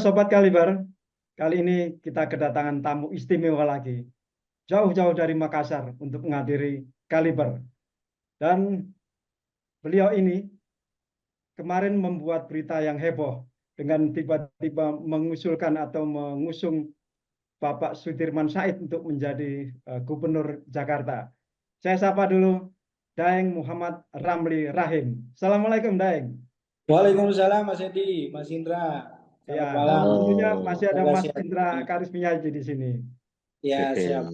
Sobat Kaliber, kali ini kita kedatangan tamu istimewa lagi, jauh-jauh dari Makassar untuk menghadiri Kaliber. Dan beliau ini kemarin membuat berita yang heboh dengan tiba-tiba mengusulkan atau mengusung Bapak Sudirman Said untuk menjadi Gubernur Jakarta. Saya sapa dulu Daeng Muhammad Ramli Rahim. Assalamualaikum Daeng. Waalaikumsalam Mas Edi, Mas Indra. Ya, Selamat malam. tentunya masih ada Semoga Mas sehat. Indra Karismiaji di sini. Ya, siap.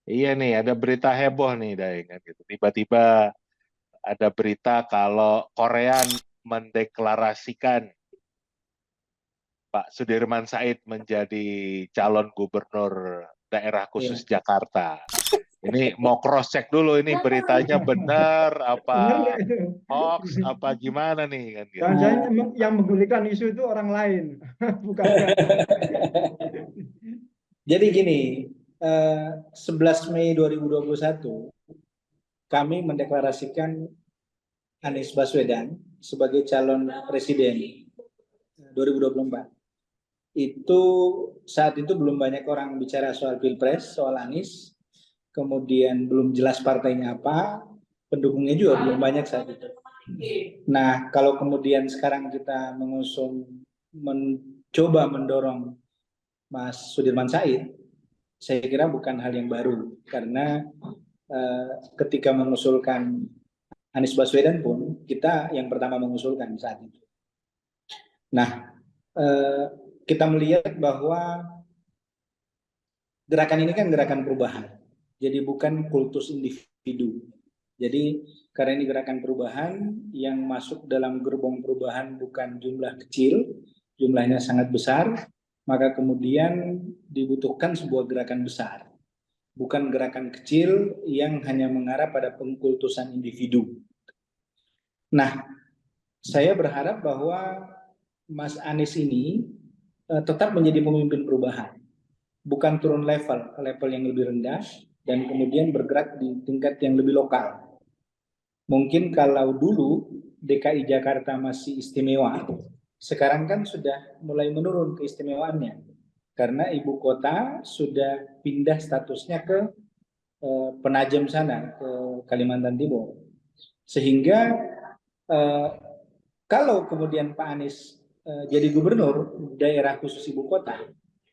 Iya nih, ada berita heboh nih, Daeng, kan gitu. Tiba-tiba ada berita kalau Korea mendeklarasikan Pak Sudirman Said menjadi calon gubernur daerah khusus Jakarta. Ini mau cross check dulu, ini beritanya benar apa Benar nggak itu? hoax apa gimana nih kan gitu. Jangan-jangan yang menggulirkan isu itu orang lain, bukan Pak. Jadi gini, 11 Mei 2021 kami mendeklarasikan Anies Baswedan sebagai calon presiden 2024. Itu saat itu belum banyak orang bicara soal Pilpres, soal Anies. Kemudian belum jelas partainya apa, pendukungnya juga belum banyak saat itu. Nah, kalau kemudian sekarang kita mencoba mendorong Mas Sudirman Said, saya kira bukan hal yang baru, karena ketika mengusulkan Anies Baswedan pun, kita yang pertama mengusulkan saat itu. Nah, kita melihat bahwa gerakan ini kan gerakan perubahan. Jadi bukan kultus individu. Jadi karena ini gerakan perubahan yang masuk dalam gerbong perubahan bukan jumlah kecil, jumlahnya sangat besar, maka kemudian dibutuhkan sebuah gerakan besar. Bukan gerakan kecil yang hanya mengarah pada pengkultusan individu. Nah, saya berharap bahwa Mas Anies ini tetap menjadi pemimpin perubahan. Bukan turun level ke level yang lebih rendah, dan kemudian bergerak di tingkat yang lebih lokal. Mungkin kalau dulu DKI Jakarta masih istimewa, sekarang kan sudah mulai menurun keistimewaannya. Karena ibu kota sudah pindah statusnya ke Penajam sana, ke Kalimantan Timur. Sehingga kalau kemudian Pak Anies jadi gubernur daerah khusus ibu kota,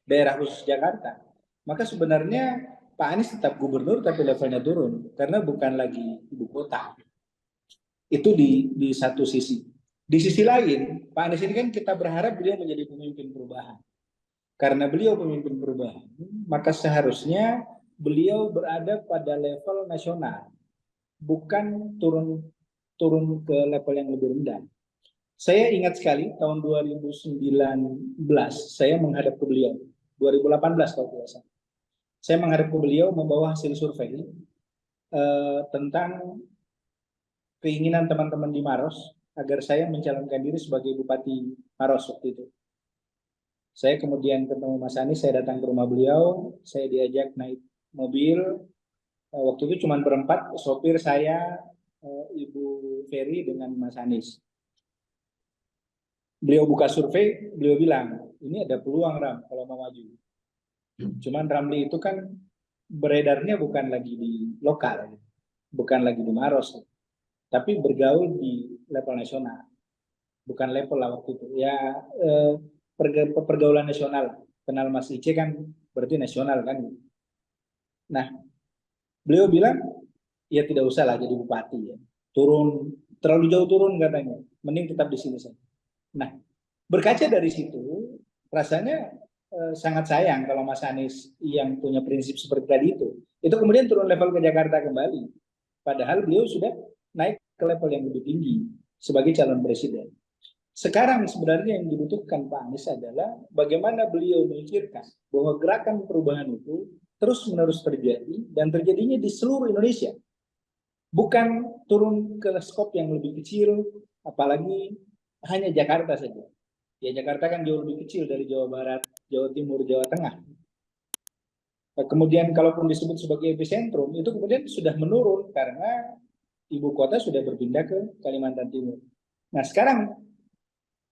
daerah khusus Jakarta, maka sebenarnya Pak Anies tetap gubernur tapi levelnya turun karena bukan lagi ibu kota. Itu di satu sisi. Di sisi lain, Pak Anies ini kan kita berharap beliau menjadi pemimpin perubahan. Karena beliau pemimpin perubahan, maka seharusnya beliau berada pada level nasional, bukan turun ke level yang lebih rendah. Saya ingat sekali tahun 2019 saya menghadap ke beliau, 2018 kalau tidak salah. Saya menghadap ke beliau membawa hasil survei tentang keinginan teman-teman di Maros agar saya mencalonkan diri sebagai Bupati Maros waktu itu. Saya kemudian ketemu Mas Anies, saya datang ke rumah beliau, saya diajak naik mobil. Waktu itu cuma berempat, sopir saya, Ibu Ferry dengan Mas Anies. Beliau buka survei, beliau bilang, ini ada peluang Ram kalau mau maju. Cuman Ramli itu kan beredarnya bukan lagi di lokal, bukan lagi di Maros, tapi bergaul di level nasional. Bukan level lah waktu itu. Ya pergaulan nasional. Kenal Mas Ice kan berarti nasional kan. Nah, beliau bilang, ya tidak usah lah jadi bupati ya. Turun, terlalu jauh turun katanya. Mending tetap di sini saja. Nah, berkaca dari situ, rasanya sangat sayang kalau Mas Anies yang punya prinsip seperti tadi itu kemudian turun level ke Jakarta kembali. Padahal beliau sudah naik ke level yang lebih tinggi sebagai calon presiden. Sekarang sebenarnya yang dibutuhkan Pak Anies adalah bagaimana beliau memikirkan bahwa gerakan perubahan itu terus-menerus terjadi dan terjadinya di seluruh Indonesia. Bukan turun ke skop yang lebih kecil, apalagi hanya Jakarta saja. Ya Jakarta kan jauh lebih kecil dari Jawa Barat, Jawa Timur, Jawa Tengah. Kemudian kalaupun disebut sebagai epicentrum, itu kemudian sudah menurun karena ibu kota sudah berpindah ke Kalimantan Timur. Nah sekarang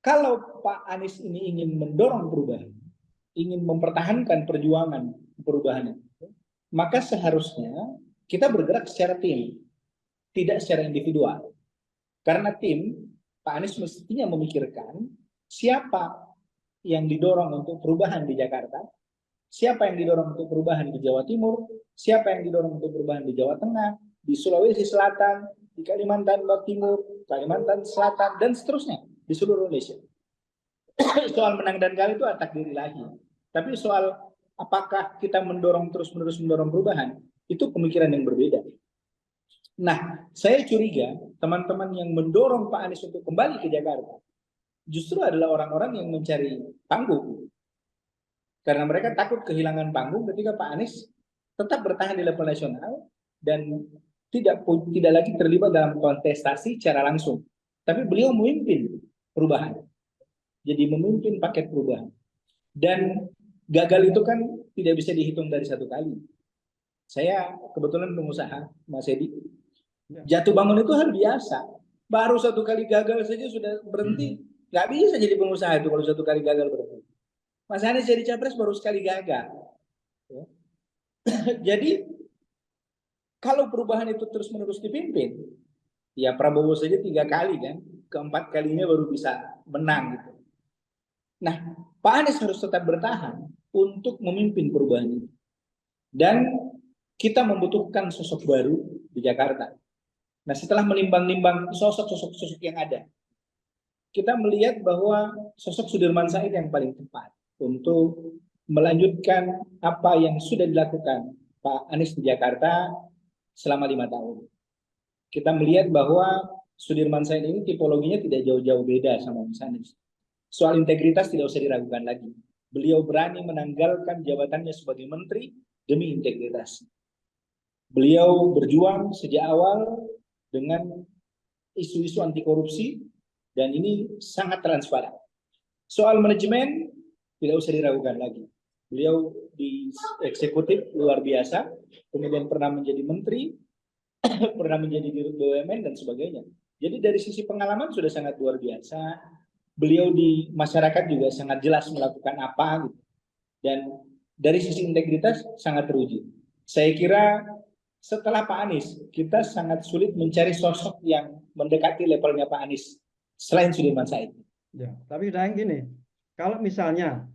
Kalau Pak Anies ini ingin mendorong perubahan, ingin mempertahankan perjuangan perubahan, maka seharusnya kita bergerak secara tim, tidak secara individual. Karena tim, Pak Anies mestinya memikirkan siapa yang didorong untuk perubahan di Jakarta, siapa yang didorong untuk perubahan di Jawa Timur, siapa yang didorong untuk perubahan di Jawa Tengah, di Sulawesi Selatan, di Kalimantan Timur, Kalimantan Selatan, dan seterusnya di seluruh Indonesia. Soal menang dan kalah itu takdir ilahi. Tapi soal apakah kita terus-menerus mendorong perubahan, itu pemikiran yang berbeda. Nah, saya curiga teman-teman yang mendorong Pak Anies untuk kembali ke Jakarta justru adalah orang-orang yang mencari panggung. Karena mereka takut kehilangan panggung ketika Pak Anies tetap bertahan di level nasional dan tidak lagi terlibat dalam kontestasi secara langsung. Tapi beliau memimpin perubahan. Jadi memimpin paket perubahan. Dan gagal itu kan tidak bisa dihitung dari satu kali. Saya kebetulan pengusaha, Mas Edi. Jatuh bangun itu hal biasa. Baru satu kali gagal saja sudah berhenti. Nggak bisa jadi pengusaha itu kalau satu kali gagal berhenti. Mas Anies jadi capres baru sekali gagal. Jadi kalau perubahan itu terus-menerus dipimpin, ya Prabowo saja 3 kali kan, keempat kalinya baru bisa menang gitu. Nah, Pak Anies harus tetap bertahan untuk memimpin perubahan ini. Dan kita membutuhkan sosok baru di Jakarta. Nah, setelah menimbang-nimbang sosok-sosok yang ada, kita melihat bahwa sosok Sudirman Said yang paling tepat untuk melanjutkan apa yang sudah dilakukan Pak Anies di Jakarta selama 5 tahun. Kita melihat bahwa Sudirman Said ini tipologinya tidak jauh-jauh beda sama Mas Anies. Soal integritas tidak usah diragukan lagi. Beliau berani menanggalkan jabatannya sebagai menteri demi integritas. Beliau berjuang sejak awal dengan isu-isu anti korupsi dan ini sangat transparan. Soal manajemen tidak usah diragukan lagi. Beliau di eksekutif luar biasa, kemudian pernah menjadi menteri, pernah menjadi dirut BUMN dan sebagainya. Jadi dari sisi pengalaman sudah sangat luar biasa. Beliau di masyarakat juga sangat jelas melakukan apa gitu. Dan dari sisi integritas sangat teruji. Saya kira setelah Pak Anies, kita sangat sulit mencari sosok yang mendekati levelnya Pak Anies selain Sudirman Said. Ya, tapi udah yang gini, kalau misalnya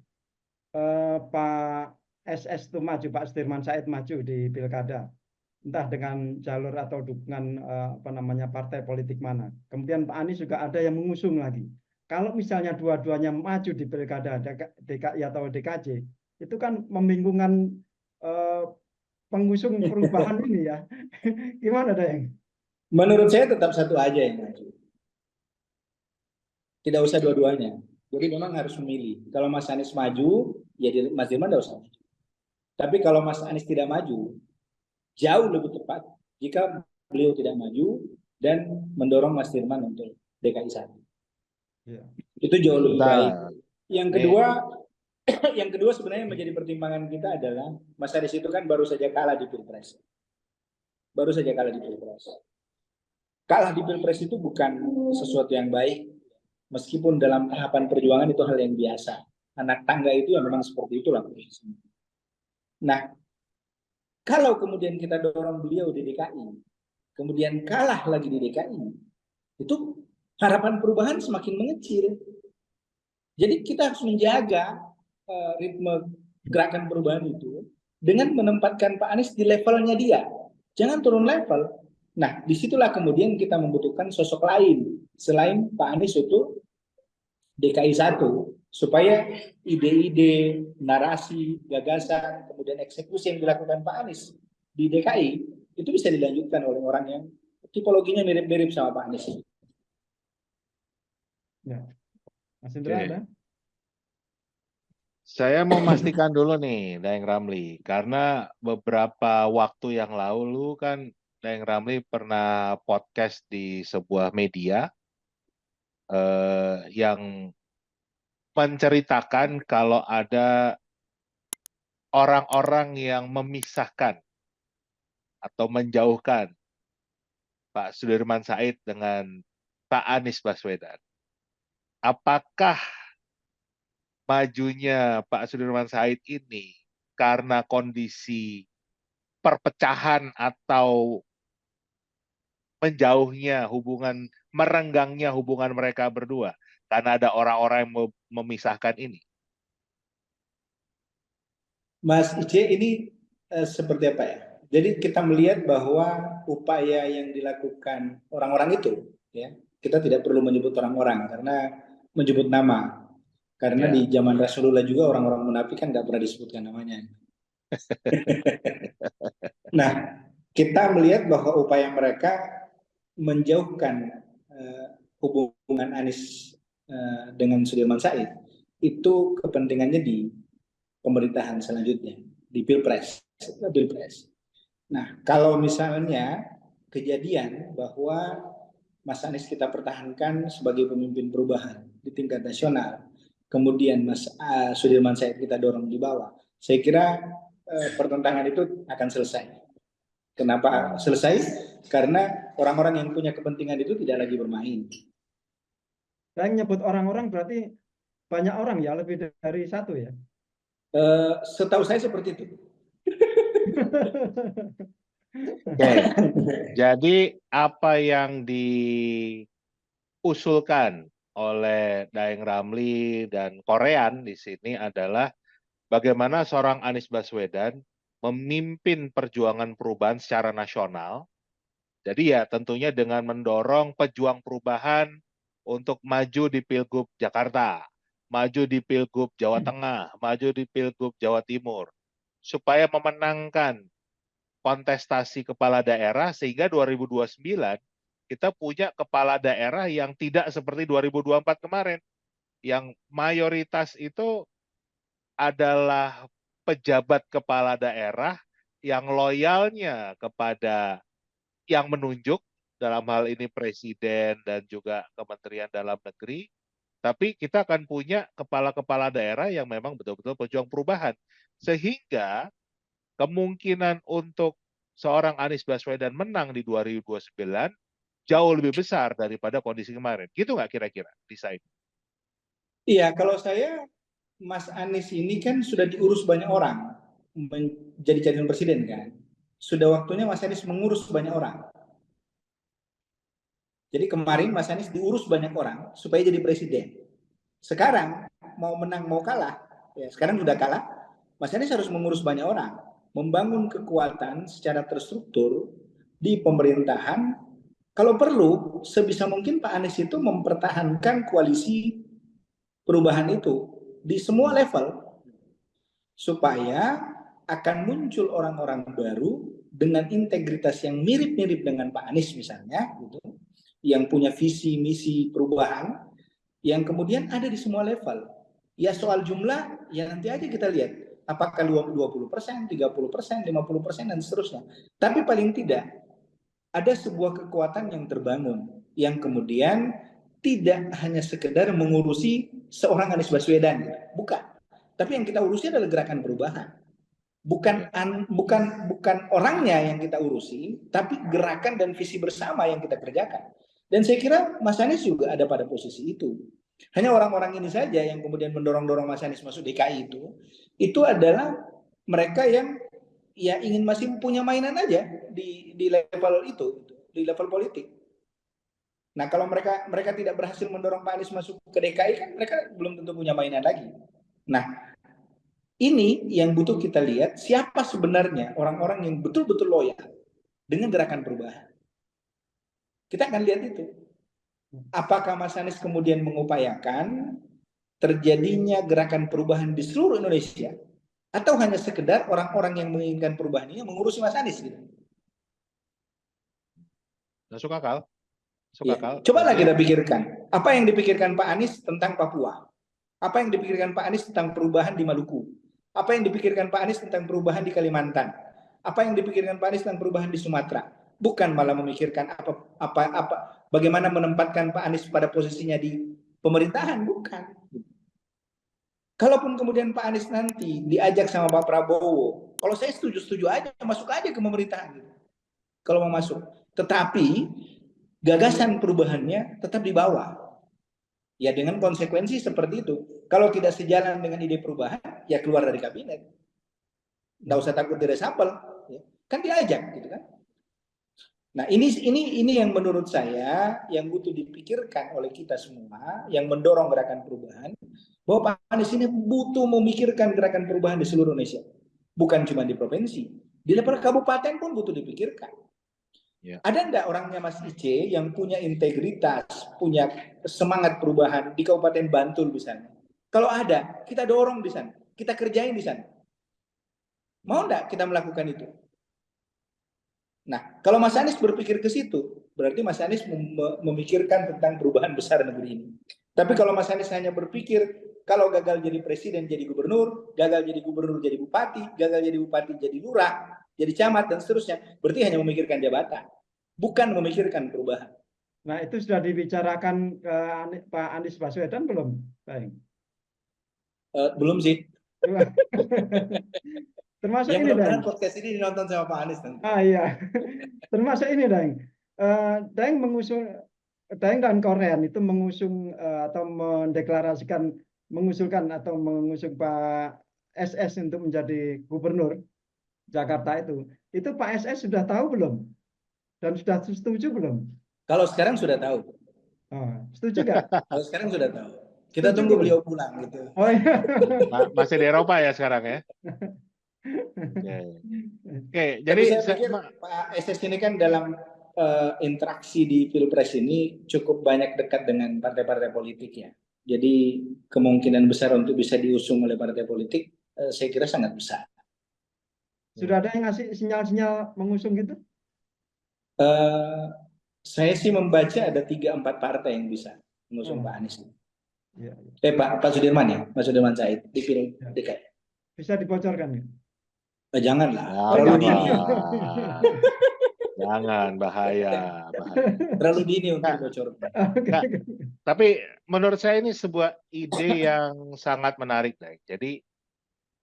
Pak SS itu maju, Pak Sudirman Said maju di pilkada, entah dengan jalur atau dukungan partai politik mana. Kemudian Pak Anies juga ada yang mengusung lagi. Kalau misalnya dua-duanya maju di pilkada DKI atau DKJ, itu kan membingungkan pengusung perubahan ini ya. Gimana Dayang? Menurut saya tetap satu aja yang maju. Tidak usah dua-duanya. Jadi memang harus memilih. Kalau Mas Anies maju, ya Mas Dirman tidak usah maju. Tapi kalau Mas Anies tidak maju, jauh lebih tepat jika beliau tidak maju dan mendorong Mas Dirman untuk DKI 1. Ya. Itu jauh lebih baik. Yang kedua sebenarnya menjadi pertimbangan kita adalah Mas Anies itu kan baru saja kalah di Pilpres. Baru saja kalah di Pilpres. Kalah di Pilpres itu bukan sesuatu yang baik. Meskipun dalam tahapan perjuangan itu hal yang biasa. Anak tangga itu yang memang seperti itulah. Nah, kalau kemudian kita dorong beliau di DKI, kemudian kalah lagi di DKI, itu harapan perubahan semakin mengecil. Jadi kita harus menjaga ritme gerakan perubahan itu dengan menempatkan Pak Anies di levelnya dia. Jangan turun level. Nah, disitulah kemudian kita membutuhkan sosok lain selain Pak Anies itu DKI 1, supaya ide-ide, narasi, gagasan, kemudian eksekusi yang dilakukan Pak Anies di DKI itu bisa dilanjutkan oleh orang yang tipologinya mirip-mirip sama Pak Anies. Ya. Mas Indra ada? Saya mau memastikan dulu nih, Daeng Ramli, karena beberapa waktu yang lalu kan Daeng Ramli pernah podcast di sebuah media yang menceritakan kalau ada orang-orang yang memisahkan atau menjauhkan Pak Sudirman Said dengan Pak Anies Baswedan. apakah majunya Pak Sudirman Said ini karena kondisi perpecahan atau menjauhnya hubungan, merenggangnya hubungan mereka berdua karena ada orang-orang yang memisahkan ini? Mas Ice, ini seperti apa ya? Jadi kita melihat bahwa upaya yang dilakukan orang-orang itu, ya, kita tidak perlu menyebut orang-orang karena menyebut nama. Karena di zaman Rasulullah juga orang-orang munafik kan nggak pernah disebutkan namanya. Nah, kita melihat bahwa upaya mereka menjauhkan hubungan Anies dengan Sudirman Said itu kepentingannya di pemerintahan selanjutnya, di Pilpres. Nah, kalau misalnya kejadian bahwa Mas Anies kita pertahankan sebagai pemimpin perubahan di tingkat nasional, kemudian Mas Sudirman Said kita dorong di bawah, saya kira pertentangan itu akan selesai. Kenapa selesai? Karena orang-orang yang punya kepentingan itu tidak lagi bermain. Dan nyebut orang-orang berarti banyak orang ya, lebih dari satu ya. Setahu saya seperti itu. Oke. Jadi apa yang diusulkan oleh Daeng Ramli dan Korean di sini adalah bagaimana seorang Anies Baswedan memimpin perjuangan perubahan secara nasional. Jadi ya tentunya dengan mendorong pejuang perubahan untuk maju di Pilgub Jakarta, maju di Pilgub Jawa Tengah, maju di Pilgub Jawa Timur, supaya memenangkan kontestasi kepala daerah sehingga 2029 kita punya kepala daerah yang tidak seperti 2024 kemarin, yang mayoritas itu adalah pejabat kepala daerah yang loyalnya kepada yang menunjuk, dalam hal ini presiden dan juga Kementerian Dalam Negeri, tapi kita akan punya kepala-kepala daerah yang memang betul-betul pejuang perubahan. Sehingga kemungkinan untuk seorang Anies Baswedan menang di 2029 jauh lebih besar daripada kondisi kemarin. Gitu nggak kira-kira desain? Iya, kalau saya, Mas Anies ini kan sudah diurus banyak orang menjadi calon presiden kan. Sudah waktunya Mas Anies mengurus banyak orang. Jadi kemarin Mas Anies diurus banyak orang supaya jadi presiden. Sekarang mau menang mau kalah, ya sekarang sudah kalah, Mas Anies harus mengurus banyak orang, membangun kekuatan secara terstruktur di pemerintahan. Kalau perlu, sebisa mungkin Pak Anies itu mempertahankan koalisi perubahan itu di semua level, supaya akan muncul orang-orang baru dengan integritas yang mirip-mirip dengan Pak Anies misalnya, gitu, yang punya visi misi perubahan, yang kemudian ada di semua level. Ya soal jumlah, ya nanti aja kita lihat apakah 20%, 30%, 50%, dan seterusnya. Tapi paling tidak ada sebuah kekuatan yang terbangun, yang kemudian tidak hanya sekedar mengurusi seorang Anies Baswedan, bukan. Tapi yang kita urusi adalah gerakan perubahan. Bukan orangnya yang kita urusi, tapi gerakan dan visi bersama yang kita kerjakan. Dan saya kira Mas Anies juga ada pada posisi itu. Hanya orang-orang ini saja yang kemudian mendorong-dorong Mas Anies masuk DKI itu adalah mereka yang ya ingin masih punya mainan aja di level itu, di level politik. Nah, kalau mereka tidak berhasil mendorong Pak Anies masuk ke DKI, kan mereka belum tentu punya mainan lagi. Nah, ini yang butuh kita lihat, siapa sebenarnya orang-orang yang betul-betul loyal dengan gerakan perubahan. Kita akan lihat itu. Apakah Mas Anies kemudian mengupayakan terjadinya gerakan perubahan di seluruh Indonesia, atau hanya sekedar orang-orang yang menginginkan perubahan ini mengurusi Mas Anies gitu. Masuk akal. Ya. Cobalah kita pikirkan, apa yang dipikirkan Pak Anies tentang Papua? Apa yang dipikirkan Pak Anies tentang perubahan di Maluku? Apa yang dipikirkan Pak Anies tentang perubahan di Kalimantan? Apa yang dipikirkan Pak Anies tentang perubahan di Sumatera? Bukan malah memikirkan bagaimana menempatkan Pak Anies pada posisinya di pemerintahan, bukan. Kalaupun kemudian Pak Anies nanti diajak sama Pak Prabowo, kalau saya setuju aja, masuk aja ke pemerintahan. Kalau mau masuk. Tetapi gagasan perubahannya tetap di bawah. Ya dengan konsekuensi seperti itu. Kalau tidak sejalan dengan ide perubahan, ya keluar dari kabinet. Nggak usah takut diresapel, ya. Kan diajak gitu kan. Nah, ini yang menurut saya yang butuh dipikirkan oleh kita semua yang mendorong gerakan perubahan, bahwa Pak Anies ini butuh memikirkan gerakan perubahan di seluruh Indonesia. Bukan cuma di provinsi, di level kabupaten pun butuh dipikirkan. Ya. Ada enggak orangnya Mas Ice yang punya integritas, punya semangat perubahan di Kabupaten Bantul misalnya? Kalau ada, kita dorong di sana, kita kerjain di sana. Mau enggak kita melakukan itu? Nah, kalau Mas Anies berpikir ke situ, berarti Mas Anies memikirkan tentang perubahan besar negeri ini. Tapi kalau Mas Anies hanya berpikir, kalau gagal jadi presiden jadi gubernur, gagal jadi gubernur jadi bupati, gagal jadi bupati jadi lurah, jadi camat, dan seterusnya, berarti hanya memikirkan jabatan, bukan memikirkan perubahan. Nah, itu sudah dibicarakan ke Pak Anies Baswedan belum? Baik. Belum sih. Termasuk Ya ini, mudah-mudahan Deng. podcast ini dinonton sama Pak Anies nanti. Iya. Termasuk ini, Deng. Deng dan Korean itu mengusung atau mengusulkan atau mengusung Pak SS untuk menjadi gubernur Jakarta itu. Itu Pak SS sudah tahu belum? Dan sudah setuju belum? Kalau sekarang sudah tahu. Setuju nggak? Kalau sekarang sudah tahu. Kita Setuju tunggu belum? beliau pulang gitu. Oh iya. Masih di Eropa ya sekarang ya. Oke, Tapi jadi saya pikir Pak SS ini kan dalam interaksi di Pilpres ini cukup banyak dekat dengan partai-partai politik ya. Jadi kemungkinan besar untuk bisa diusung oleh partai politik saya kira sangat besar. Sudah ada yang ngasih sinyal-sinyal mengusung gitu? Saya sih membaca ada 3-4 partai yang bisa mengusung Pak Anies. Ya. Pak Sudirman ya, Pak Sudirman Said di DKI. Bisa dibocorkan ya? Janganlah, Jangan, terlalu dini. Jangan, bahaya. Terlalu dini untuk Nah, dibocorkan. Nah, tapi menurut saya ini sebuah ide yang sangat menarik, Dai. Jadi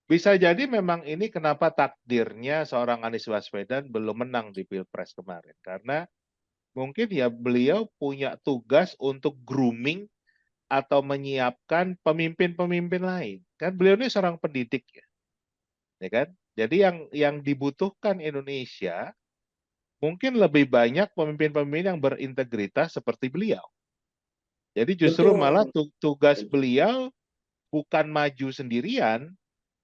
bisa jadi memang ini kenapa takdirnya seorang Anies Baswedan belum menang di Pilpres kemarin. Karena mungkin ya beliau punya tugas untuk grooming atau menyiapkan pemimpin-pemimpin lain. Kan beliau ini seorang pendidik ya kan? Jadi yang dibutuhkan Indonesia mungkin lebih banyak pemimpin-pemimpin yang berintegritas seperti beliau. Jadi justru malah tugas beliau bukan maju sendirian,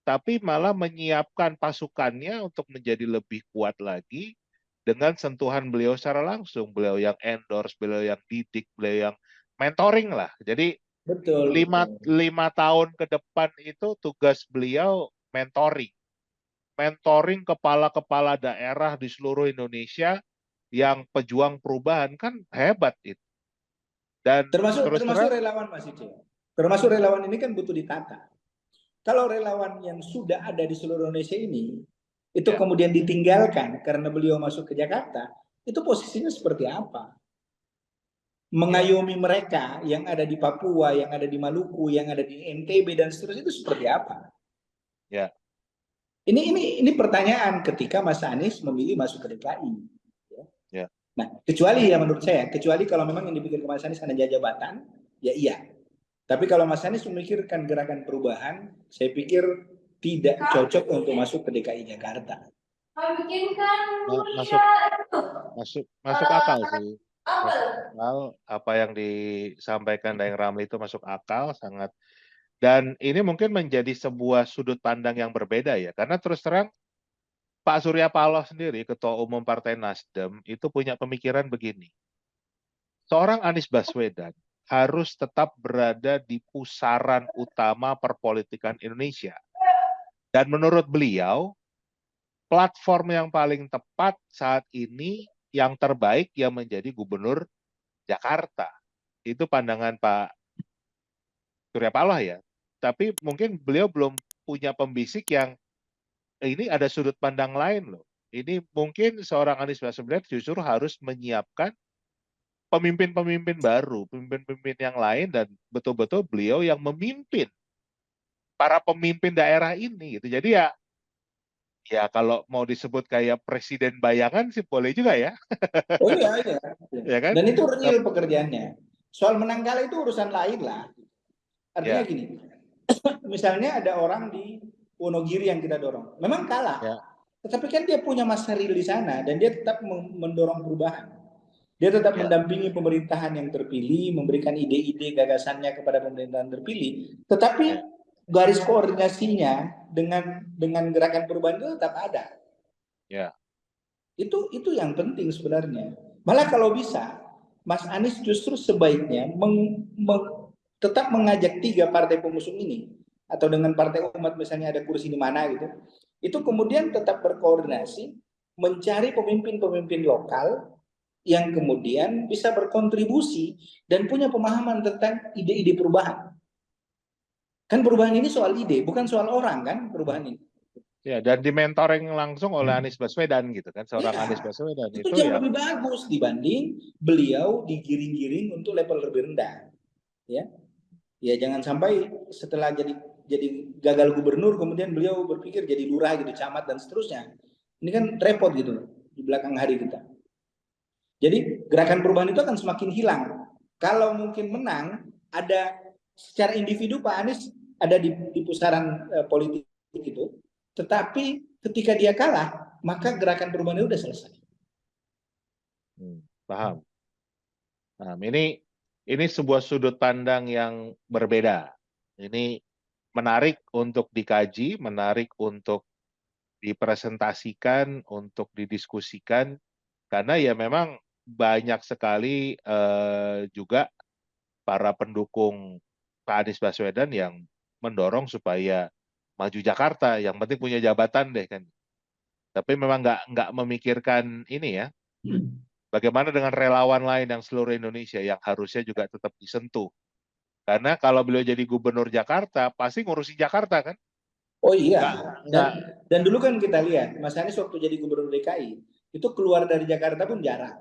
tapi malah menyiapkan pasukannya untuk menjadi lebih kuat lagi dengan sentuhan beliau secara langsung. Beliau yang endorse, beliau yang didik, beliau yang mentoring lah. Jadi Betul. 5 tahun ke depan itu tugas beliau mentoring. Mentoring kepala-kepala daerah di seluruh Indonesia yang pejuang perubahan, kan hebat itu. Dan termasuk terang, relawan Mas Ice. Termasuk relawan ini kan butuh ditata. Kalau relawan yang sudah ada di seluruh Indonesia ini itu kemudian ditinggalkan karena beliau masuk ke Jakarta, itu posisinya seperti apa? Mengayomi mereka yang ada di Papua, yang ada di Maluku, yang ada di NTB dan seterusnya itu seperti apa? Ya. Ini pertanyaan ketika Mas Anies memilih masuk ke DKI. Ya. Nah, kecuali ya menurut saya, kecuali kalau memang yang dipikir Mas Anies hanya jabatan, ya iya. Tapi kalau Mas Anies memikirkan gerakan perubahan, saya pikir tidak cocok untuk masuk ke DKI Jakarta. Masuk akal sih. Masuk akal, apa yang disampaikan Daeng Ramli itu masuk akal sangat. Dan ini mungkin menjadi sebuah sudut pandang yang berbeda ya. Karena terus terang Pak Surya Paloh sendiri, Ketua Umum Partai Nasdem, itu punya pemikiran begini. Seorang Anies Baswedan harus tetap berada di pusaran utama perpolitikan Indonesia. Dan menurut beliau, platform yang paling tepat saat ini yang terbaik yang menjadi gubernur Jakarta. Itu pandangan Pak Surya Paloh ya. Tapi mungkin beliau belum punya pembisik yang ini ada sudut pandang lain loh. Ini mungkin seorang Anies Baswedan justru harus menyiapkan pemimpin-pemimpin baru, pemimpin-pemimpin yang lain, dan betul-betul beliau yang memimpin para pemimpin daerah ini gitu. Jadi ya kalau mau disebut kayak presiden bayangan sih boleh juga ya. Oh iya. Ya kan? Dan itu real pekerjaannya. Soal menang kalah itu urusan lain lah. Artinya Ya, gini, misalnya ada orang di Wonogiri yang kita dorong, memang kalah, ya, tetapi kan dia punya masa real di sana dan dia tetap mendorong perubahan. Dia tetap ya, mendampingi pemerintahan yang terpilih, memberikan ide-ide gagasannya kepada pemerintahan terpilih, tetapi ya, garis koordinasinya dengan gerakan perubahan itu tetap ada. ya, Itu yang penting sebenarnya. Malah kalau bisa, Mas Anies justru sebaiknya tetap mengajak 3 partai pengusung ini, atau dengan partai umat misalnya ada kursi di mana gitu, itu kemudian tetap berkoordinasi mencari pemimpin-pemimpin lokal yang kemudian bisa berkontribusi dan punya pemahaman tentang ide-ide perubahan. Kan perubahan ini soal ide, bukan soal orang kan perubahan ini. ya. Dan dimentoring langsung oleh Anies Baswedan gitu kan, seorang Iya, Anies Baswedan itu itu jauh yang lebih bagus dibanding beliau digiring-giring untuk level lebih rendah. Ya, ya jangan sampai setelah jadi gagal gubernur kemudian beliau berpikir jadi lurah gitu, camat dan seterusnya. Ini kan repot gitu loh di belakang hari kita. Jadi gerakan perubahan itu akan semakin hilang. Kalau mungkin menang, ada secara individu Pak Anies ada di pusaran politik itu, tetapi ketika dia kalah, maka gerakan perubahan itu sudah selesai. paham. Nah, ini sebuah sudut pandang yang berbeda. Ini menarik untuk dikaji, menarik untuk dipresentasikan, untuk didiskusikan, karena ya memang banyak sekali juga para pendukung Pak Anies Baswedan yang mendorong supaya maju Jakarta, yang penting punya jabatan deh kan. Tapi memang nggak memikirkan ini ya, bagaimana dengan relawan lain yang seluruh Indonesia yang harusnya juga tetap disentuh. Karena kalau beliau jadi gubernur Jakarta, pasti ngurusi Jakarta kan? Oh iya, Nggak, dan nggak, dan dulu kan kita lihat Mas Anies waktu jadi gubernur DKI itu keluar dari Jakarta pun jarang.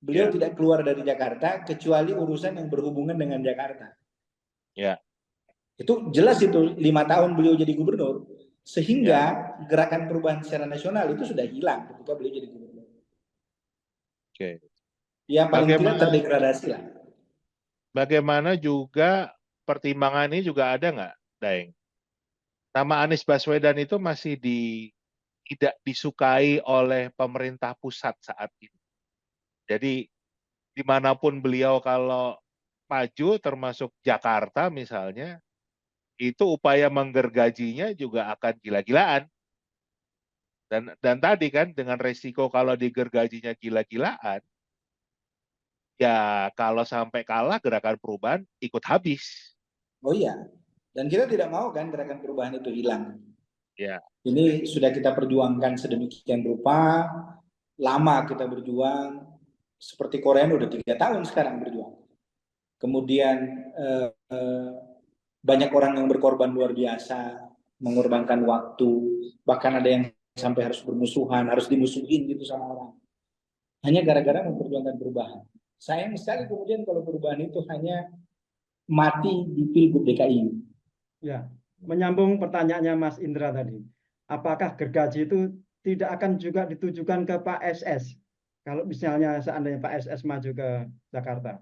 Beliau ya, tidak keluar dari Jakarta kecuali urusan yang berhubungan dengan Jakarta. ya, Itu jelas itu 5 tahun beliau jadi gubernur, sehingga ya. gerakan perubahan secara nasional itu sudah hilang ketika beliau jadi gubernur. Oke. Ya paling tidak Bagaimana, terdegradasi lah. bagaimana juga pertimbangan ini juga ada nggak, Daeng? Nama Anies Baswedan itu masih tidak disukai oleh pemerintah pusat saat ini. Jadi dimanapun beliau kalau maju, termasuk Jakarta misalnya, itu upaya menggergajinya juga akan gila-gilaan. Dan tadi kan dengan resiko kalau digergajinya gila-gilaan, ya kalau sampai kalah gerakan perubahan ikut habis. Oh iya, dan kita tidak mau kan gerakan perubahan itu hilang. Ya, Ini sudah kita perjuangkan sedemikian rupa, lama kita berjuang, seperti Korea udah 3 tahun sekarang berjuang. Kemudian banyak orang yang berkorban luar biasa, mengorbankan waktu, bahkan ada yang sampai harus bermusuhan, harus dimusuhin gitu sama orang. Hanya gara-gara memperjuangkan perubahan. Sayang sekali kemudian kalau perubahan itu hanya mati di Pilgub DKI. Ya, menyambung pertanyaannya Mas Indra tadi, apakah gergaji itu tidak akan juga ditujukan ke Pak SS? Kalau misalnya seandainya Pak SS maju ke Jakarta.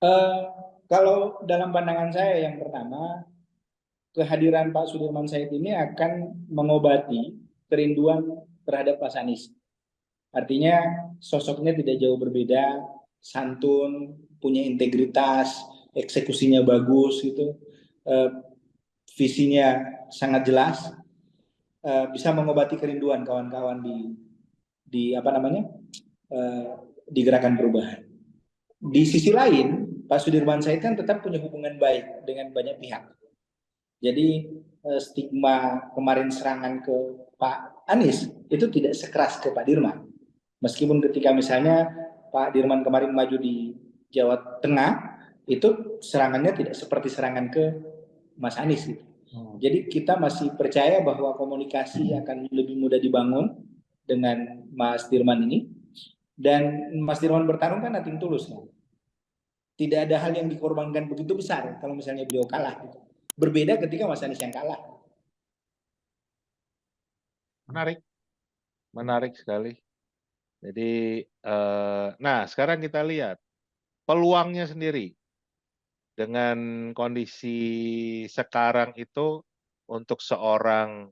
Eh, Kalau dalam pandangan saya yang pertama, kehadiran Pak Sudirman Said ini akan mengobati kerinduan terhadap Pak Anies. Artinya sosoknya tidak jauh berbeda, santun, punya integritas, eksekusinya bagus gitu, eh, visinya sangat jelas, bisa mengobati kerinduan kawan-kawan di apa namanya eh, di gerakan perubahan. Di sisi lain, Pak Sudirman Said kan tetap punya hubungan baik dengan banyak pihak. Jadi stigma kemarin serangan ke Pak Anies itu tidak sekeras ke Pak Dirman. Meskipun ketika misalnya Pak Dirman kemarin maju di Jawa Tengah, itu serangannya tidak seperti serangan ke Mas Anies gitu. Jadi kita masih percaya bahwa komunikasi akan lebih mudah dibangun dengan Mas Dirman ini. Dan Mas Dirman bertarung kan nothing tulus. Kan? Tidak ada hal yang dikorbankan begitu besar kalau misalnya beliau kalah. Gitu. Berbeda ketika Mas Anies yang kalah. menarik, menarik sekali. Jadi, nah sekarang kita lihat peluangnya sendiri dengan kondisi sekarang itu untuk seorang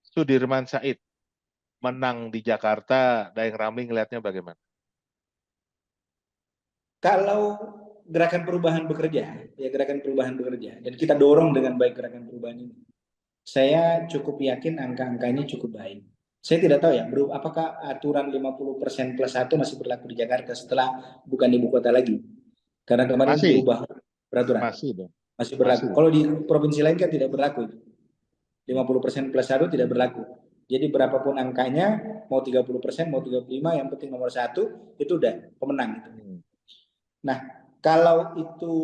Sudirman Said menang di Jakarta, Daeng Ramli ngelihatnya bagaimana? Kalau gerakan perubahan bekerja, ya gerakan perubahan bekerja, dan kita dorong dengan baik gerakan perubahan ini, saya cukup yakin angka-angka ini cukup baik. Saya tidak tahu ya, bro, apakah aturan 50% plus 1 masih berlaku di Jakarta setelah bukan ibu kota lagi? Karena kemarin Masih, berubah peraturan. masih dong. Masih berlaku. Masih. Kalau di provinsi lain kan tidak berlaku. 50% plus 1 tidak berlaku. Jadi berapapun angkanya, mau 30%, mau 35%, yang penting nomor 1, itu udah pemenang. Nah, kalau itu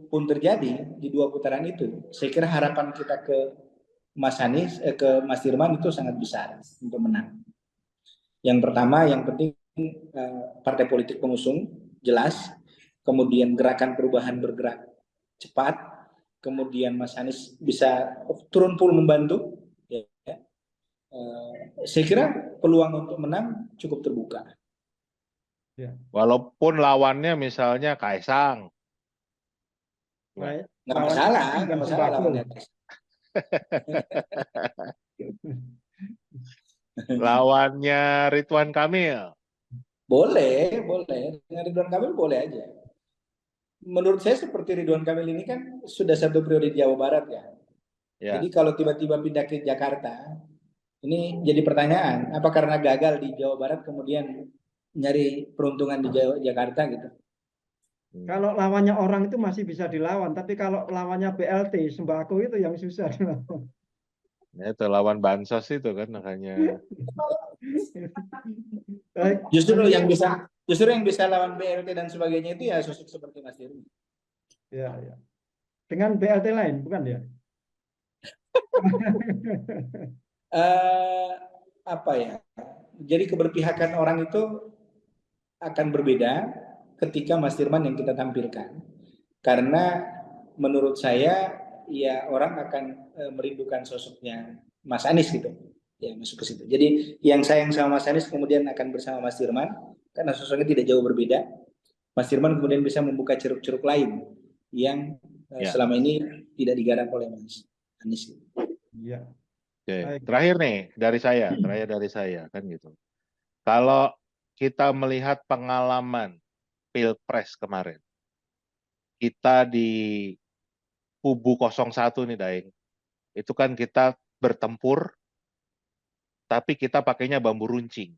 pun terjadi di 2 putaran itu, saya kira harapan kita ke Mas Anies, ke Mas Dirman itu sangat besar untuk menang. Yang pertama, yang penting partai politik pengusung jelas, kemudian gerakan perubahan bergerak cepat, kemudian Mas Anies bisa turun full membantu. Ya. Saya kira peluang untuk menang cukup terbuka. Ya. Walaupun lawannya misalnya Kaisang. Baik. Nggak masalah, nggak masalah lawannya. Lawannya Ridwan Kamil. Boleh, boleh. Dengan Ridwan Kamil boleh aja. Menurut saya seperti Ridwan Kamil ini kan sudah 1 periode di Jawa Barat ya. Jadi kalau tiba-tiba pindah ke Jakarta, ini jadi pertanyaan, apa karena gagal di Jawa Barat kemudian nyari peruntungan di Jakarta gitu? Kalau lawannya orang itu masih bisa dilawan, tapi kalau lawannya BLT sembako itu yang susah dilawan. Ya, itu lawan bansos itu kan makanya. Justru yang bisa lawan BLT dan sebagainya itu ya sosok seperti Mas Dirman. Ya, ya. Dengan BLT lain, bukan ya? Apa ya? Jadi keberpihakan orang itu akan berbeda ketika Mas Dirman yang kita tampilkan. Karena menurut saya ya orang akan merindukan sosoknya Mas Anies gitu. Ya masuk ke situ. Jadi yang sayang sama Mas Anies kemudian akan bersama Mas Dirman karena sosoknya tidak jauh berbeda. Mas Dirman kemudian bisa membuka ceruk-ceruk lain yang selama ini tidak digarap oleh Mas Anies. Iya. Oke. Terakhir nih dari saya kan gitu. Kalau kita melihat pengalaman Pilpres kemarin, kita di kubu 01 nih Daeng, itu kan kita bertempur, tapi kita pakainya bambu runcing.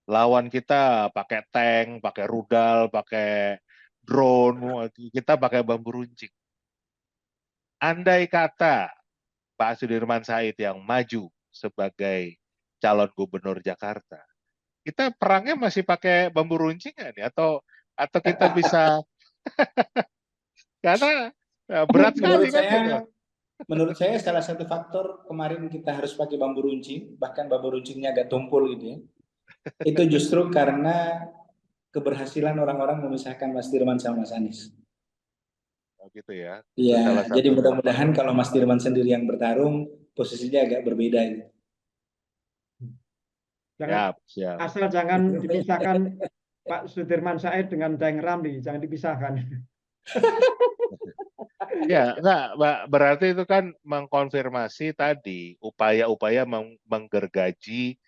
Lawan kita pakai tank, pakai rudal, pakai drone, kita pakai bambu runcing. Andai kata Pak Sudirman Said yang maju sebagai calon gubernur Jakarta, kita perangnya masih pakai bambu runcing nggak nih? Atau kita bisa karena berat sekali kan gitu. Menurut saya salah satu faktor kemarin kita harus pakai bambu runcing, bahkan bambu runcingnya agak tumpul gitu ya. Itu justru karena keberhasilan orang-orang memisahkan Mas Dirman sama Mas Anies. Oh, gitu ya. Iya, jadi mudah-mudahan kalau Mas Dirman sendiri yang bertarung, posisinya agak berbeda gitu. Siap. Asal jangan dipisahkan Pak Sudirman Said dengan Daeng Ramli, jangan dipisahkan. Ya, enggak, berarti itu kan mengkonfirmasi tadi upaya-upaya menggergaji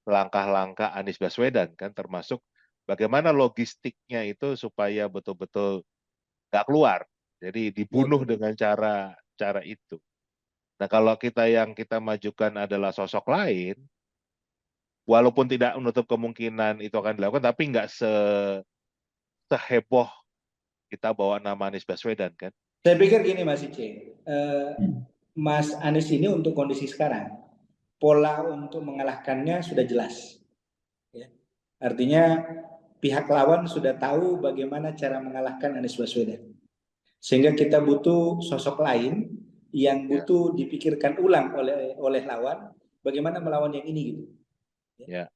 langkah-langkah Anies Baswedan kan, termasuk bagaimana logistiknya itu supaya betul-betul nggak keluar. Jadi dibunuh dengan cara itu. Nah, kalau yang kita majukan adalah sosok lain, walaupun tidak menutup kemungkinan itu akan dilakukan, tapi nggak seheboh kita bawa nama Anies Baswedan kan. Saya pikir gini Mas Ice, Mas Anies ini untuk kondisi sekarang, pola untuk mengalahkannya sudah jelas. Ya. Artinya pihak lawan sudah tahu bagaimana cara mengalahkan Anies Baswedan. Sehingga kita butuh sosok lain yang butuh dipikirkan ulang oleh lawan, bagaimana melawan yang ini gitu. Ya,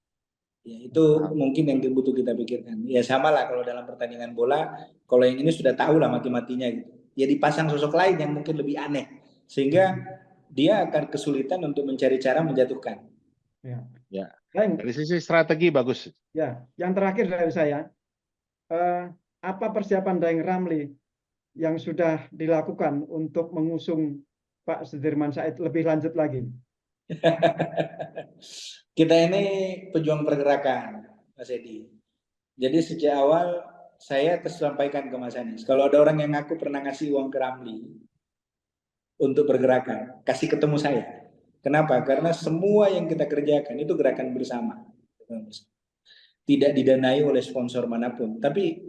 itu mungkin yang butuh kita pikirkan. Ya sama lah kalau dalam pertandingan bola, kalau yang ini sudah tahu lah mati-matinya gitu. Ya dipasang sosok lain yang mungkin lebih aneh, sehingga dia akan kesulitan untuk mencari cara menjatuhkan. Dari sisi strategi bagus. Ya, yang terakhir dari saya, apa persiapan Daeng Ramli yang sudah dilakukan untuk mengusung Pak Sudirman Said lebih lanjut lagi? Kita ini pejuang pergerakan, Mas Edi. Jadi sejak awal saya sampaikan ke Mas Anies, kalau ada orang yang ngaku pernah ngasih uang ke Ramli untuk pergerakan, kasih ketemu saya. Kenapa? Karena semua yang kita kerjakan itu gerakan bersama. Tidak didanai oleh sponsor manapun. Tapi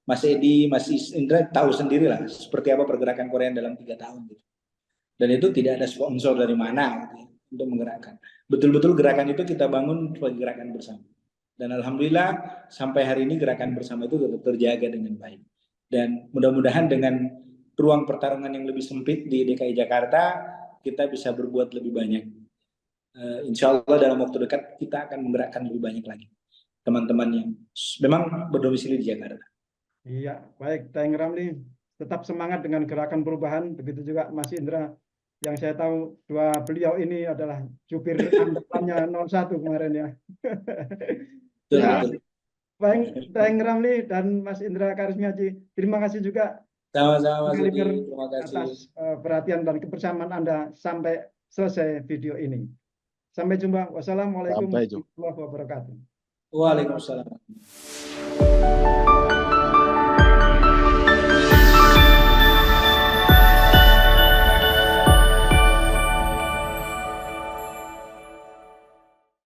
Mas Edi, Mas Indra tahu sendirilah seperti apa pergerakan Korea dalam 3 tahun. Gitu. Dan itu tidak ada sponsor dari mana gitu, untuk menggerakkan. Betul-betul gerakan itu kita bangun sebagai gerakan bersama. Dan alhamdulillah sampai hari ini gerakan bersama itu tetap terjaga dengan baik. Dan mudah-mudahan dengan ruang pertarungan yang lebih sempit di DKI Jakarta, kita bisa berbuat lebih banyak. Insya Allah dalam waktu dekat kita akan menggerakkan lebih banyak lagi teman-teman yang memang berdomisili di Jakarta. Iya, baik Daeng Ramli, tetap semangat dengan gerakan perubahan. Begitu juga Mas Indra, yang saya tahu beliau ini adalah jubir andalannya 01 kemarin ya. Terima kasih Bang Daeng Ramli dan Mas Indra Karismiaji. Terima kasih juga Sama-sama Mas Edi, Kaliber terima kasih. atas perhatian dan kebersamaan Anda sampai selesai video ini. Sampai jumpa. Wassalamualaikum Sampai jumpa. warahmatullahi wabarakatuh. Waalaikumsalam.